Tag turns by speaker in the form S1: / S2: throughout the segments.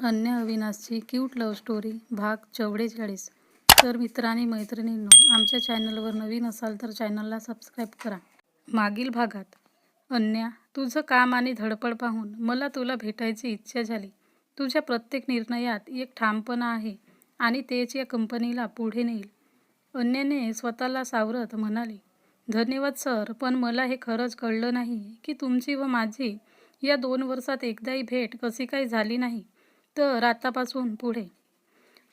S1: अन्य अविनाशची cute love story भाग 44. तर मित्रांनी मैत्रिणींनो, आमच्या चॅनलवर नवीन असाल तर चॅनलला सबस्क्राईब करा. मागील भागात अन्या, तुझं काम आणि धडपड पाहून मला तुला भेटायची इच्छा झाली. तुझ्या प्रत्येक निर्णयात एक ठामपणा आहे आणि तेच या कंपनीला पुढे नेईल. अन्याने स्वतःला सावरत म्हणाली. धन्यवाद सर, पण मला हे खरंच कळलं नाही की तुमची व माझी या 2 वर्षात एकदाही भेट कशी काय झाली नाही. तर आतापासून पुढे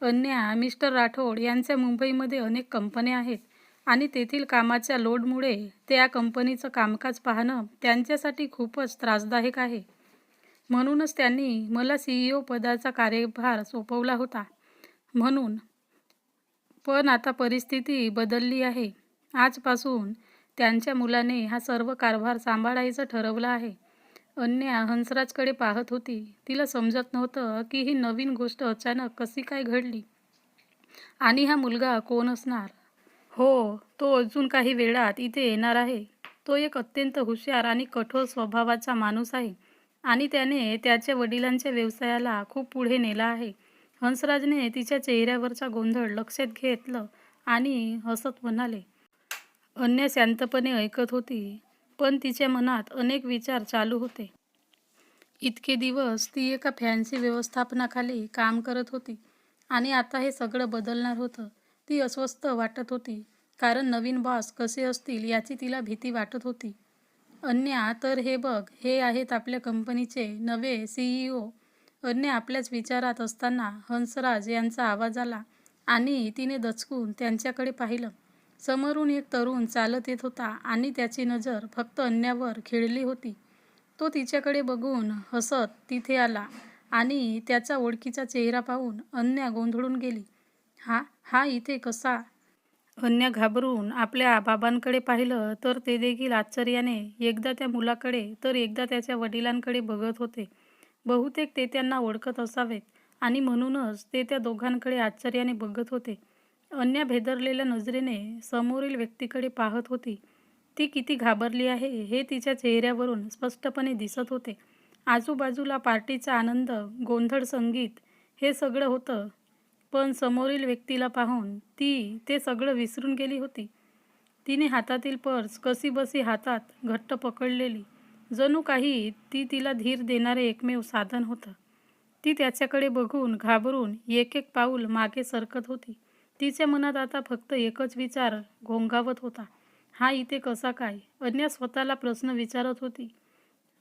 S1: अन्या, मिस्टर राठोड यांच्या मुंबईमध्ये अनेक कंपन्या आहेत आणि तेथील कामाच्या लोडमुळे त्या कंपनीचं कामकाज पाहणं त्यांच्यासाठी खूपच त्रासदायक आहे. म्हणूनच त्यांनी मला CEO पदाचा कार्यभार सोपवला होता. पण आता परिस्थिती बदलली आहे. आजपासून त्यांच्या मुलाने हा सर्व कारभार सांभाळायचं ठरवलं आहे. अन्या हंसराजकडे पाहत होती. तिला समजत नव्हतं की ही नवीन गोष्ट अचानक कशी काय घडली आणि हा मुलगा कोण असणार. हो, तो अजून काही वेळात इथे येणार आहे. तो एक अत्यंत हुशार आणि कठोर स्वभावाचा माणूस आहे आणि त्याने त्याच्या वडिलांच्या व्यवसायाला खूप पुढे नेला आहे. हंसराजने तिच्या चेहऱ्यावरचा गोंधळ लक्षात घेतलं आणि हसत म्हणाले. अन्या शांतपणे ऐकत होती, पण तिच्या मनात अनेक विचार चालू होते. इतके दिवस ती एका फॅन्सी व्यवस्थापनाखाली काम करत होती आणि आता हे सगळं बदलणार होतं. ती अस्वस्थ वाटत होती, कारण नवीन बॉस कसे असतील याची तिला भीती वाटत होती. अन्या, तर हे बघ, हे आहेत आपल्या कंपनीचे नवे CEO. अन्या आपल्याच विचारात असताना हंसराज यांचा आवाज आला आणि तिने दचकून त्यांच्याकडे पाहिलं. समोरून एक तरुण चालत येत होता आणि त्याची नजर फक्त अन्यावर खिळली होती. तो तिच्याकडे बघून हसत तिथे आला आणि त्याचा ओळखीचा चेहरा पाहून अन्या गोंधळून गेली. हा इथे कसा? अन्या घाबरून आपल्या बाबांकडे पाहिलं तर ते देखील आश्चर्याने एकदा त्या मुलाकडे तर एकदा त्याच्या वडिलांकडे बघत होते. बहुतेक ते त्यांना ओळखत असावेत आणि म्हणूनच ते त्या दोघांकडे आश्चर्याने बघत होते. अन्या भेदरलेल्या नजरेने समोरील व्यक्तीकडे पाहत होती. ती किती घाबरली आहे हे तिच्या चेहऱ्यावरून स्पष्टपणे दिसत होते. आजूबाजूला पार्टीचा आनंद, गोंधळ, संगीत हे सगळं होतं, पण समोरील व्यक्तीला पाहून ती ते सगळं विसरून गेली होती. तिने हातातील पर्स कशीबसी हातात घट्ट पकडलेली, जणू काही ती तिला धीर देणारे एकमेव साधन होतं. ती त्याच्याकडे बघून घाबरून एक एक पाऊल मागे सरकत होती. तिच्या मनात आता फक्त एकच विचार घोंघावत होता. हा इथे कसा काय? अन्या स्वतःला प्रश्न विचारत होती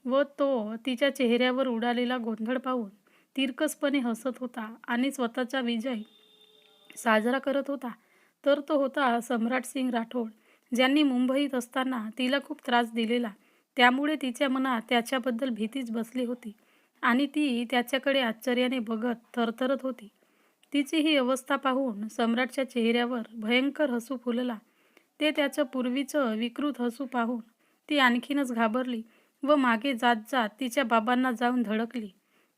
S1: व तो तिच्या चेहऱ्यावर उडालेला गोंधळ पाहून तिरकसपणे हसत होता आणि स्वतःचा विजय साजरा करत होता. तर तो होता सम्राट सिंग राठोड, ज्यांनी मुंबईत असताना तिला खूप त्रास दिलेला. त्यामुळे तिच्या मनात त्याच्याबद्दल भीतीच बसली होती आणि ती त्याच्याकडे आश्चर्याने बघत थरथरत होती. तिची ही अवस्था पाहून सम्राटच्या चेहऱ्यावर भयंकर हसू फुलला. ते त्याचं पूर्वीचं विकृत हसू पाहून ती आणखीनच घाबरली व मागे जात जात तिच्या बाबांना जाऊन धडकली.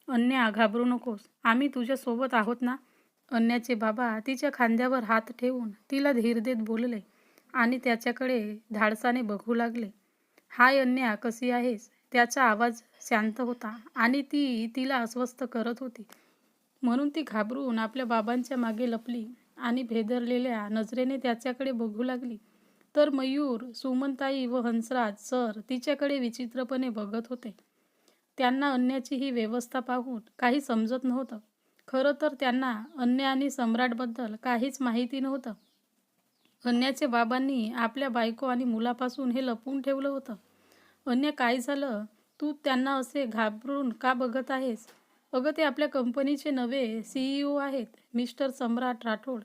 S1: अन्या, घाबरू नकोस, आम्ही तुझ्यासोबत आहोत ना. अन्याचे बाबा तिच्या खांद्यावर हात ठेवून तिला धीर देत बोलले आणि त्याच्याकडे धाडसाने बघू लागले. हाय अन्या, कशी आहेस? त्याचा आवाज शांत होता आणि ती तिला अस्वस्थ करत होती. म्हणून ती घाबरून आपल्या बाबांच्या मागे लपली आणि भेदरलेल्या नजरेने त्याच्याकडे बघू लागली. तर मयूर, सुमनताई व हंसराज सर तिच्याकडे विचित्रपणे बघत होते. त्यांना अन्याची ही व्यवस्था पाहून काही समजत नव्हतं. खरं तर त्यांना अन्या आणि सम्राटबद्दल काहीच माहिती नव्हतं. अन्याच्या बाबांनी आपल्या बायको आणि मुलापासून हे लपवून ठेवलं होतं. अन्या, काय झालं? तू त्यांना असे घाबरून का बघत आहेस? अगं, ते आपल्या कंपनीचे नवे CEO आहेत, मिस्टर सम्राट राठोड.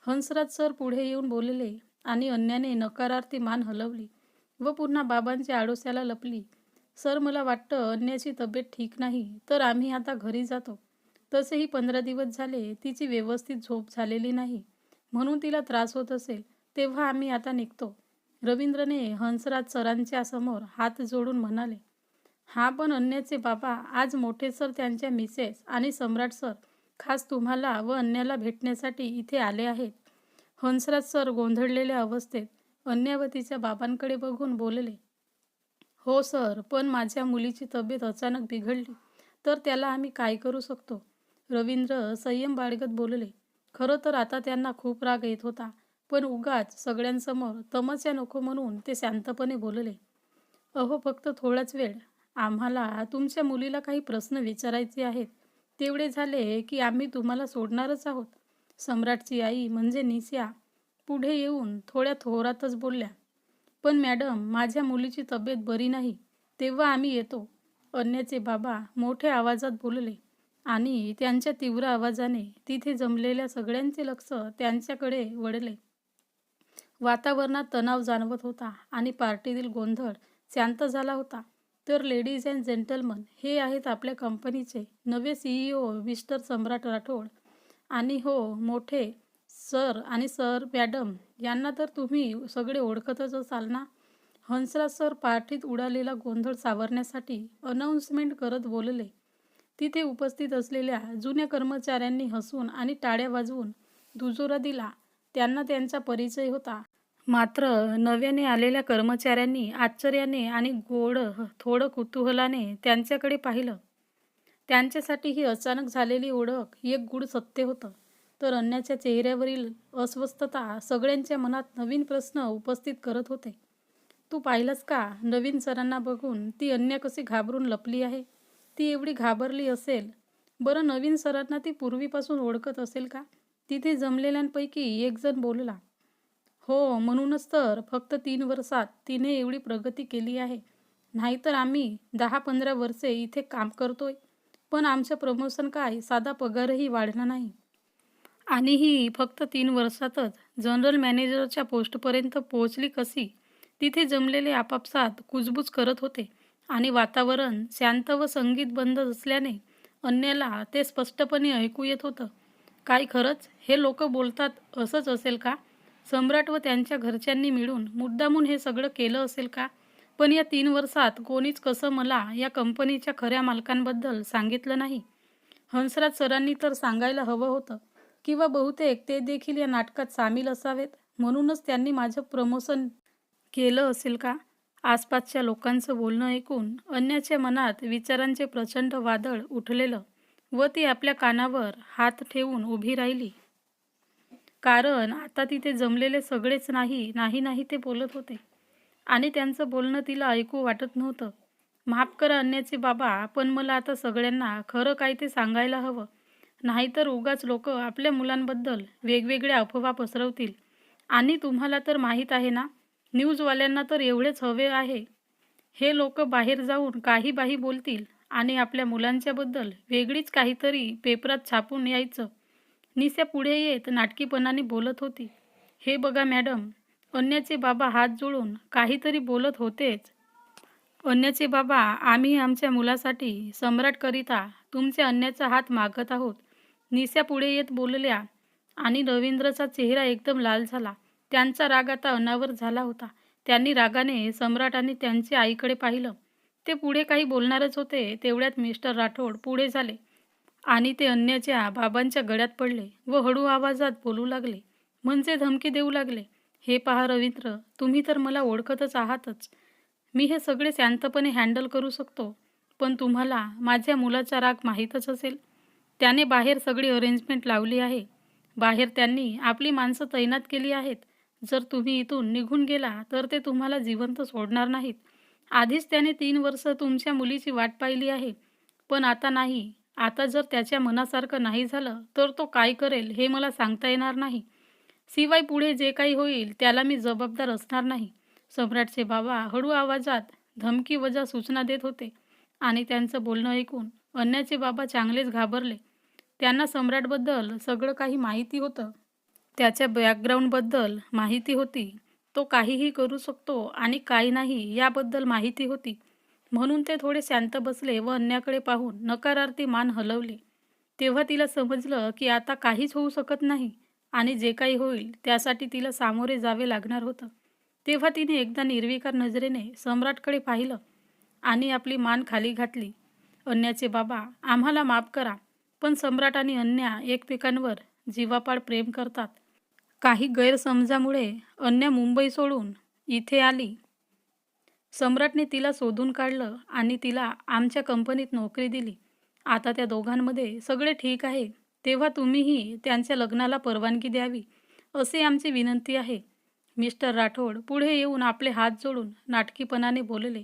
S1: हंसराज सर पुढे येऊन बोलले आणि अन्याने नकारार्थी मान हलवली व पुन्हा बाबांच्या आडोश्याला लपली. सर, मला वाटतं अन्याची तब्येत ठीक नाही, तर आम्ही आता घरी जातो. तसेही 15 दिवस झाले तिची व्यवस्थित झोप झालेली नाही, म्हणून तिला त्रास होत असेल. तेव्हा आम्ही आता निघतो. रवींद्रने हंसराज सरांच्या समोर हात जोडून म्हणाले. हा, पण अन्याचे बाबा, आज मोठे सर त्यांच्या मिसेस आणि सम्राट सर खास तुम्हाला व अन्याला भेटण्यासाठी इथे आले आहेत. हंसराज सर गोंधळलेल्या अवस्थेत अन्या व तिच्या बाबांकडे बघून बोलले. हो सर, पण माझ्या मुलीची तब्येत अचानक बिघडली, तर त्याला आम्ही काय करू शकतो? रवींद्र संयम बाळगत बोलले. खरं तर आता त्यांना खूप राग येत होता, पण उगाच सगळ्यांसमोर तमाशा नको म्हणून ते शांतपणे बोलले. अहो, फक्त थोडाच वेळ. आम्हाला तुमच्या मुलीला काही प्रश्न विचारायचे आहेत. तेवढे झाले की आम्ही तुम्हाला सोडणारच आहोत. सम्राटची आई म्हणजे निशा पुढे येऊन थोड्या थोरातच बोलल्या. पण मॅडम, माझ्या मुलीची तब्येत बरी नाही, तेव्हा आम्ही येतो. अन्याचे बाबा मोठ्या आवाजात बोलले आणि त्यांच्या तीव्र आवाजाने तिथे जमलेल्या सगळ्यांचे लक्ष त्यांच्याकडे वळले. वातावरणात तणाव जाणवत होता आणि पार्टीतील गोंधळ शांत झाला होता. तर लेडीज अँड जेंटलमन, हे आहेत आपल्या कंपनीचे नवे CEO मिस्टर सम्राट राठोड. आणि हो, मोठे सर आणि सर मॅडम यांना तर तुम्ही सगळे ओळखतच असाल ना. हंसराज सर पार्टीत उडालेला गोंधळ सावरण्यासाठी अनाउन्समेंट करत बोलले. तिथे उपस्थित असलेल्या जुन्या कर्मचाऱ्यांनी हसून आणि टाळ्या वाजवून दुजोरा दिला. त्यांना त्यांचा परिचय होता. मात्र नव्याने आलेल्या कर्मचाऱ्यांनी आश्चर्याने आणि थोडं कुतूहलाने त्यांच्याकडे पाहिलं. त्यांच्यासाठी ही अचानक झालेली ओळख एक गूढ सत्य होतं. तर अन्याच्या चेहऱ्यावरील अस्वस्थता सगळ्यांच्या मनात नवीन प्रश्न उपस्थित करत होते. तू पाहिलंस का? नवीन सरांना बघून ती अन्या कशी घाबरून लपली आहे. ती एवढी घाबरली असेल. बरं, नवीन सरांना ती पूर्वीपासून ओळखत असेल का? तिथे जमलेल्यांपैकी एक जण बोलला. हो, म्हणूनच तर फक्त 3 वर्षात तिने एवढी प्रगती केली आहे. नाहीतर आम्ही 10-15 वर्षे इथे काम करतोय, पण आमचं प्रमोशन काय, साधा पगारही वाढला नाही. आणि ही फक्त 3 वर्षातच जनरल मॅनेजरच्या पोस्टपर्यंत पोहोचली कशी? तिथे जमलेले आपापसात कुजबूज करत होते आणि वातावरण शांत व संगीत बंद असल्याने अन्याला ते स्पष्टपणे ऐकू येत होतं. काय खरंच हे लोक बोलतात असंच असेल का? सम्राट व त्यांच्या घरच्यांनी मिळून मुद्दामून हे सगळं केलं असेल का? पण या 3 वर्षात कोणीच कसं मला या कंपनीच्या खऱ्या मालकांबद्दल सांगितलं नाही. हंसराज सरांनी तर सांगायला हवं होतं, किंवा बहुतेक ते देखील या नाटकात सामील असावेत. म्हणूनच त्यांनी माझं प्रमोशन केलं असेल का? आसपासच्या लोकांचं बोलणं ऐकून अन्याच्या मनात विचारांचे प्रचंड वादळ उठलेलं व ती आपल्या कानावर हात ठेवून उभी राहिली. कारण आता तिथे जमलेले सगळेच नाही नाही नाही ते बोलत होते आणि त्यांचं बोलणं तिला ऐकू वाटत नव्हतं. माफ करा अन्याचे बाबा, पण मला आता सगळ्यांना खरं काय ते सांगायला हवं. नाहीतर उगाच लोक आपल्या मुलांबद्दल वेगवेगळ्या अफवा पसरवतील. आणि तुम्हाला तर माहीत आहे ना, न्यूजवाल्यांना तर एवढेच हवे आहे. हे लोक बाहेर जाऊन काहीबाही बोलतील आणि आपल्या मुलांच्याबद्दल वेगळीच काहीतरी पेपरात छापून यायचं. निशा पुढे येत नाटकीपणाने बोलत होती. हे बघा मॅडम, अन्याचे बाबा हात जोडून काहीतरी बोलत होतेच. अन्याचे बाबा, आम्ही आमच्या मुलासाठी सम्राटकरिता तुमच्या अन्याचा हात मागत आहोत. निशा पुढे येत बोलल्या आणि रवींद्रचा चेहरा एकदम लाल झाला. त्यांचा राग आता अनावर झाला होता. त्यांनी रागाने सम्राट आणि त्यांच्या आईकडे पाहिलं. ते पुढे काही बोलणारच होते तेवढ्यात मिस्टर राठोड पुढे झाले आणि ते अन्याच्या बाबांच्या गळ्यात पडले व हळू आवाजात बोलू लागले, म्हणजे धमकी देऊ लागले. हे पहा रवींद्र, तुम्ही तर मला ओळखतच आहातच. मी हे सगळे शांतपणे हँडल करू शकतो. पण तुम्हाला माझ्या मुलाचा राग माहीतच असेल. त्याने बाहेर सगळी अरेंजमेंट लावली आहे. बाहेर त्यांनी आपली माणसं तैनात केली आहेत. जर तुम्ही इथून निघून गेला तर ते तुम्हाला जिवंत सोडणार नाहीत. आधीच त्याने 3 वर्ष तुमच्या मुलीची वाट पाहिली आहे. पण आता नाही. आता जर त्याच्या मनासारखं नाही झालं तर तो काय करेल हे मला सांगता येणार नाही. शिवाय पुढे जे काही होईल त्याला मी जबाबदार असणार नाही. सम्राटचे बाबा हळू आवाजात धमकीवजा सूचना देत होते आणि त्यांचं बोलणं ऐकून अन्याचे बाबा चांगलेच घाबरले. त्यांना सम्राटबद्दल सगळं काही माहिती होतं. त्याच्या बॅकग्राऊंडबद्दल माहिती होती. तो काहीही करू शकतो आणि काही नाही याबद्दल माहिती होती. म्हणून ते थोडे शांत बसले व अन्याकडे पाहून नकारार्थी मान हलवले. तेव्हा तिला समजलं की आता काहीच होऊ शकत नाही आणि जे काही होईल त्यासाठी तिला सामोरे जावे लागणार होतं. तेव्हा तिने एकदा निर्विकार नजरेने सम्राटकडे पाहिलं आणि आपली मान खाली घातली. अन्याचे बाबा, आम्हाला माफ करा, पण सम्राट आणि अन्या एकमेकांवर जीवापाड प्रेम करतात. काही गैरसमजामुळे अन्या मुंबई सोडून इथे आली. सम्राटने तिला शोधून काढलं आणि तिला आमच्या कंपनीत नोकरी दिली आता त्या दोघांमध्ये सगळे ठीक आहे, तेव्हा तुम्हीही त्यांच्या लग्नाला परवानगी द्यावी, असे आमची विनंती आहे. मिस्टर राठोड पुढे येऊन आपले हात जोडून नाटकीपणाने बोलले.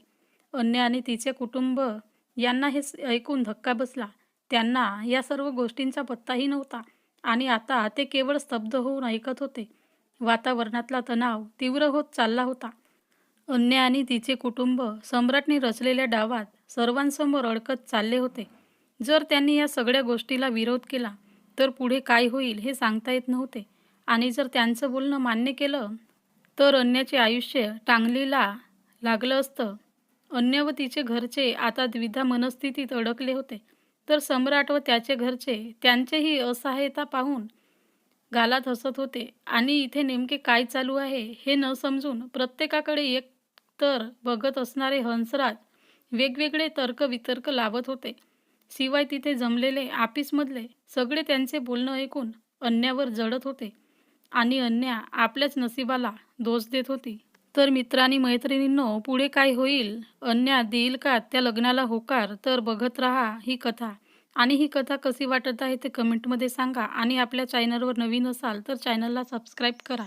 S1: अन्या आणि तिचे कुटुंब यांना ऐकून धक्का बसला. त्यांना या सर्व गोष्टींचा पत्ताही नव्हता आणि आता ते केवळ स्तब्ध होऊन ऐकत होते. वातावरणातला तणाव तीव्र होत चालला होता. अन्या आणि तिचे कुटुंब सम्राटने रचलेल्या डावात सर्वांसमोर अडकत चालले होते. जर त्यांनी या सगळ्या गोष्टीला विरोध केला तर पुढे काय होईल हे सांगता येत नव्हते आणि जर त्यांचं बोलणं मान्य केलं तर अन्याचे आयुष्य टांगलीला लागलं असतं. अन्य व तिचे घरचे आता द्विधा मनस्थितीत अडकले होते, तर सम्राट व त्याचे घरचे त्यांचेही असहायता पाहून गालात हसत होते आणि इथे नेमके काय चालू आहे हे न समजून प्रत्येकाकडे एकतर बघत असणारे हंसराज वेगवेगळे तर्कवितर्क लावत होते. शिवाय तिथे जमलेले ऑफिसमधले सगळे त्यांचे बोलणं ऐकून अन्यावर जळत होते आणि अन्या आपल्याच नशिबाला दोष देत होती. तर मित्रांनी मैत्रिणींनो, पुढे काय होईल? अन्या देईल का त्या लग्नाला होकार? तर बघत राहा ही कथा. आणि ही कथा कशी वाटत आहे ते कमेंटमध्ये सांगा आणि आपल्या चॅनलवर नवीन असाल तर चॅनलला सबस्क्राईब करा.